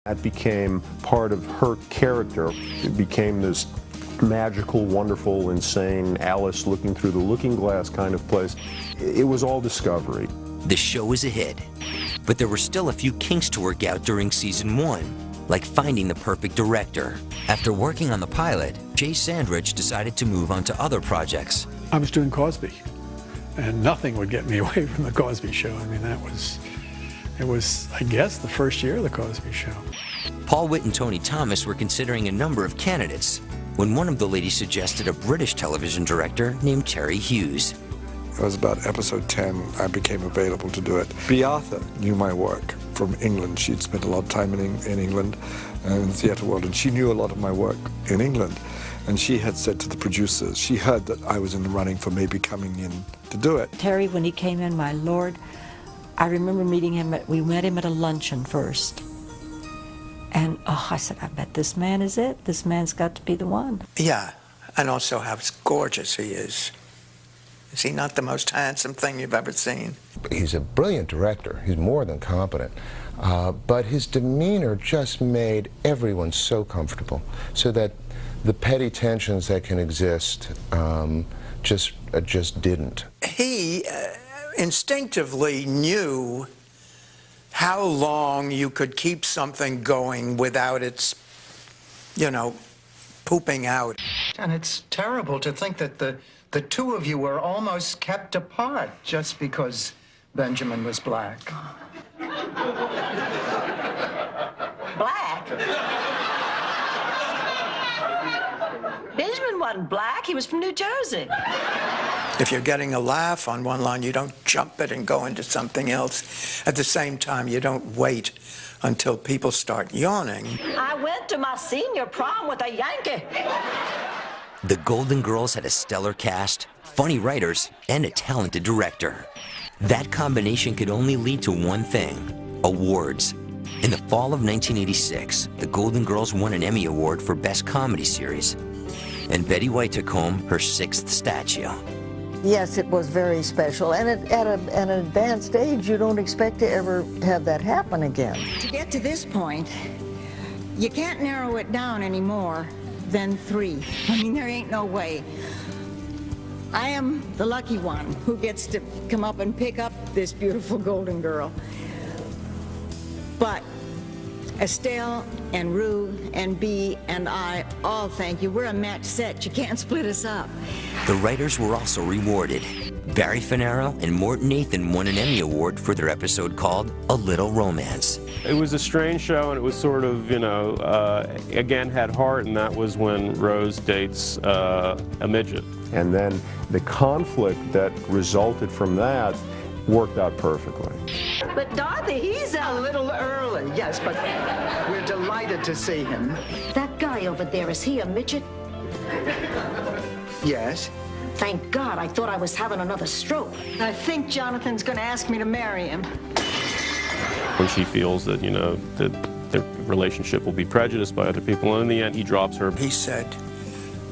That became part of her character. It became this magical, wonderful, insane Alice looking through the looking glass kind of place. It was all discovery. The show was a hit, but there were still a few kinks to work out during season 1, like finding the perfect director. After working on the pilot, Jay Sandrich decided to move on to other projects. I was doing Cosby, and nothing would get me away from the Cosby Show. I mean, it was, I guess, the first year of the Cosby Show. Paul Witt and Tony Thomas were considering a number of candidates when one of the ladies suggested a British television director named Terry Hughes. It was about episode 10, I became available to do it. Beata knew my work from England. She'd spent a lot of time in England and in the theatre world, and she knew a lot of my work in England. And she had said to the producers, she heard that I was in the running for maybe coming in to do it. Terry, when he came in, my lord, I remember meeting him, we met him at a luncheon first. And, I said, I bet this man is it. This man's got to be the one. Yeah, and also how gorgeous he is. Is he not the most handsome thing you've ever seen? He's a brilliant director. He's more than competent. But his demeanor just made everyone so comfortable, so that the petty tensions that can exist just didn't. He instinctively knew how long you could keep something going without its, pooping out. And it's terrible to think that the two of you were almost kept apart just because Benjamin was black. Black? Benjamin wasn't black. He was from New Jersey. If you're getting a laugh on one line, you don't jump it and go into something else. At the same time, you don't wait until people start yawning. I went to my senior prom with a Yankee. The Golden Girls had a stellar cast, funny writers, and a talented director. That combination could only lead to one thing: awards. In the fall of 1986, the Golden Girls won an Emmy Award for Best Comedy Series, and Betty White took home her 6th statue. Yes, it was very special, and at an advanced age, you don't expect to ever have that happen again. To get to this point, you can't narrow it down any more than 3. I mean, there ain't no way. I am the lucky one who gets to come up and pick up this beautiful Golden Girl. But Estelle and Rue and Bea and I all thank you. We're a match set. You can't split us up. The writers were also rewarded. Barry Finaro and Mort Nathan won an Emmy Award for their episode called A Little Romance. It was a strange show, and it was sort of, again, had heart, and that was when Rose dates a midget. And then the conflict that resulted from that worked out perfectly. But Dorothy, he's A little early, yes, but we're delighted to see him. That guy over there, is he a midget? Yes. Thank God, I thought I was having another stroke. I think Jonathan's going to ask me to marry him. When she feels that, that their relationship will be prejudiced by other people, and in the end, he drops her. He said,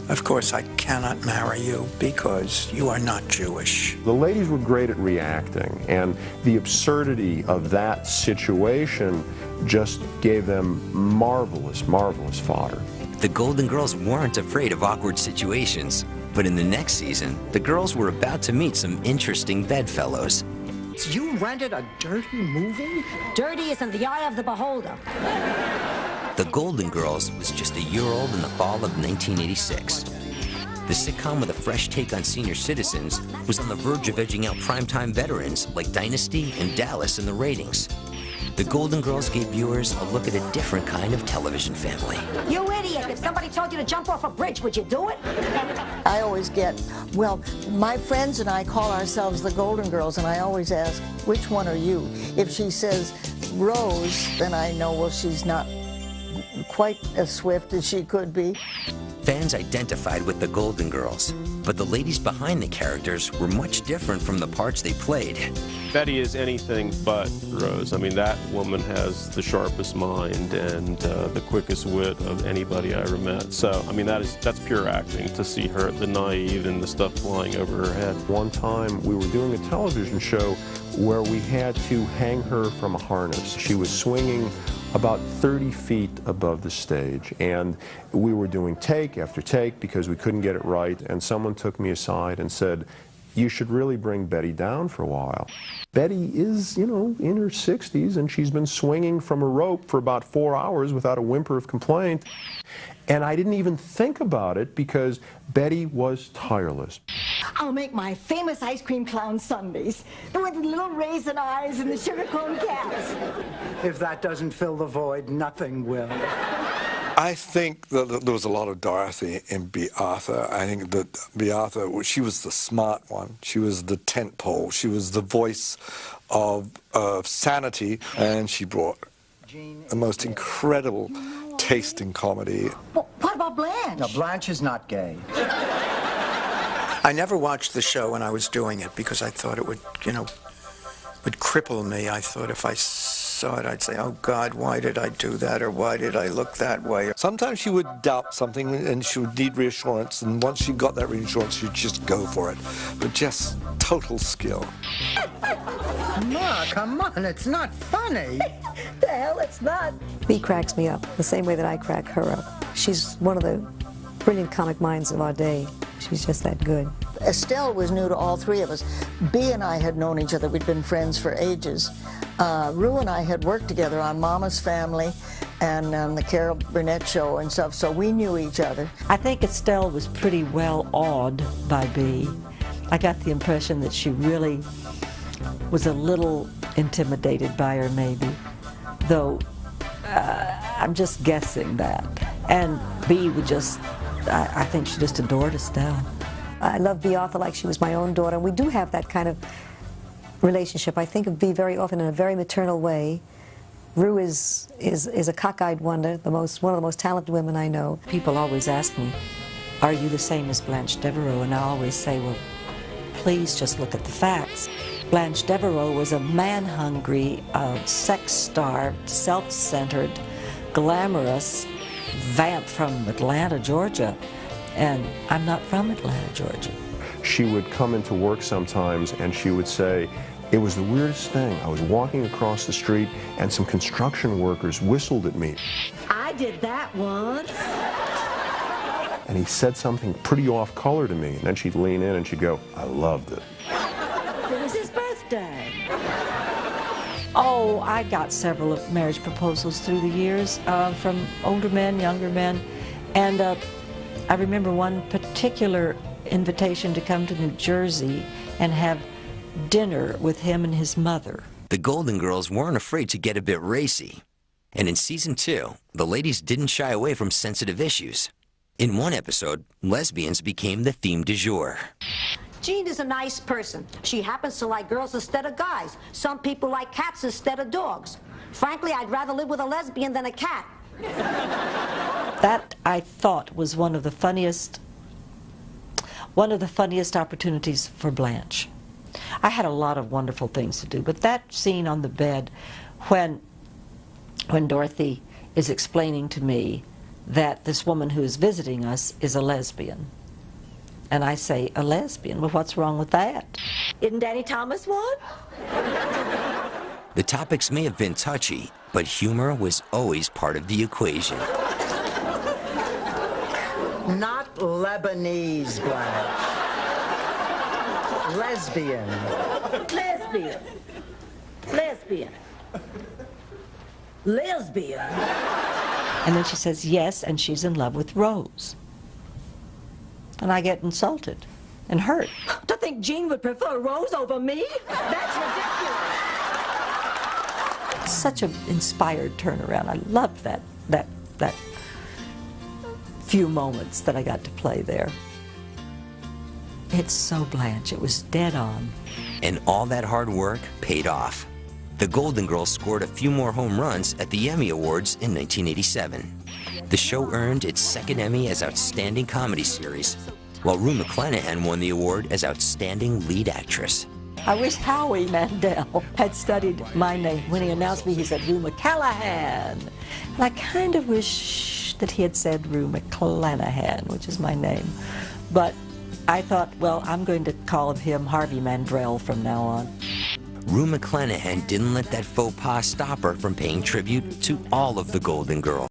"Of course I cannot marry you because you are not Jewish." The ladies were great at reacting, and the absurdity of that situation just gave them marvelous, marvelous fodder. The Golden Girls weren't afraid of awkward situations, but in the next season, the girls were about to meet some interesting bedfellows. You rented a dirty movie? Dirty is in the eye of the beholder. The Golden Girls was just a year old in the fall of 1986. The sitcom, with a fresh take on senior citizens, was on the verge of edging out primetime veterans like Dynasty and Dallas in the ratings. The Golden Girls gave viewers a look at a different kind of television family. You idiot! If somebody told you to jump off a bridge, would you do it? I always get, well, my friends and I call ourselves the Golden Girls, and I always ask, which one are you? If she says Rose, then I know, well, she's not quite as swift as she could be. Fans identified with the Golden Girls, but the ladies behind the characters were much different from the parts they played. Betty is anything but Rose. I mean, that woman has the sharpest mind and the quickest wit of anybody I ever met. So, I mean, that's pure acting, to see her, the naive and the stuff flying over her head. One time, we were doing a television show where we had to hang her from a harness. She was swinging about 30 feet above the stage, and we were doing take after take because we couldn't get it right, and someone took me aside and said, "You should really bring Betty down for a while." Betty is, in her 60s, and she's been swinging from a rope for about 4 hours without a whimper of complaint. And I didn't even think about it because Betty was tireless. I'll make my famous ice cream clown sundaes, the one with the little raisin eyes and the sugar cone caps. If that doesn't fill the void, nothing will. I think that there was a lot of Dorothy in Beatha. I think that Beatha, she was the smart one. She was the tent pole. She was the voice of sanity, and she brought the most incredible taste in comedy. Well, what about Blanche? No, Blanche is not gay. I never watched the show when I was doing it because I thought it would, would cripple me. I thought if I saw it, I'd say, "Oh God, why did I do that?" or "Why did I look that way?" Sometimes she would doubt something and she would need reassurance, and once she got that reassurance, she'd just go for it. But just total skill. Ma, come on, it's not funny. The hell it's not. Bea cracks me up the same way that I crack her up. She's one of the brilliant comic minds of our day. She's just that good. Estelle was new to all three of us. Bea and I had known each other. We'd been friends for ages. Rue and I had worked together on Mama's Family and on the Carol Burnett Show and stuff, so we knew each other. I think Estelle was pretty well awed by Bea. I got the impression that she really was a little intimidated by her, maybe, though I'm just guessing that. And Bea would just, I think she just adored Estelle. I love Beatha like she was my own daughter. We do have that kind of relationship. I think of Bea very often in a very maternal way. Rue is a cockeyed wonder, one of the most talented women I know. People always ask me, "Are you the same as Blanche Devereaux?" And I always say, "Well, please just look at the facts." Blanche Devereaux was a man-hungry, sex-starved, self-centered, glamorous vamp from Atlanta, Georgia. And I'm not from Atlanta, Georgia. She would come into work sometimes and she would say, "It was the weirdest thing. I was walking across the street and some construction workers whistled at me." I did that once. And he said something pretty off-color to me. And then she'd lean in and she'd go, "I loved it." It was his birthday. Oh, I got several marriage proposals through the years from older men, younger men. And I remember one particular invitation to come to New Jersey and have dinner with him and his mother. The Golden Girls weren't afraid to get a bit racy. And in season 2, the ladies didn't shy away from sensitive issues. In one episode, lesbians became the theme du jour. Jean is a nice person. She happens to like girls instead of guys. Some people like cats instead of dogs. Frankly, I'd rather live with a lesbian than a cat. That, I thought, was one of the funniest opportunities for Blanche. I had a lot of wonderful things to do, but that scene on the bed when Dorothy is explaining to me that this woman who is visiting us is a lesbian. And I say, "A lesbian? Well, what's wrong with that?" Isn't Danny Thomas one? The topics may have been touchy, but humor was always part of the equation. Not Lebanese, Blanche. Lesbian. Lesbian. Lesbian. Lesbian. And then she says, "Yes, and she's in love with Rose." And I get insulted and hurt. To think Jean would prefer Rose over me? That's ridiculous. Such an inspired turnaround. I loved that few moments that I got to play there. It's so Blanche. It was dead on. And all that hard work paid off. The Golden Girls scored a few more home runs at the Emmy Awards in 1987. The show earned its second Emmy as Outstanding Comedy Series, while Rue McClanahan won the award as Outstanding Lead Actress. I wish Howie Mandel had studied my name. When he announced me, he said Rue McClanahan. And I kind of wish that he had said Rue McClanahan, which is my name. But I thought, well, I'm going to call him Harvey Mandrell from now on. Rue McClanahan didn't let that faux pas stop her from paying tribute to all of the Golden Girls.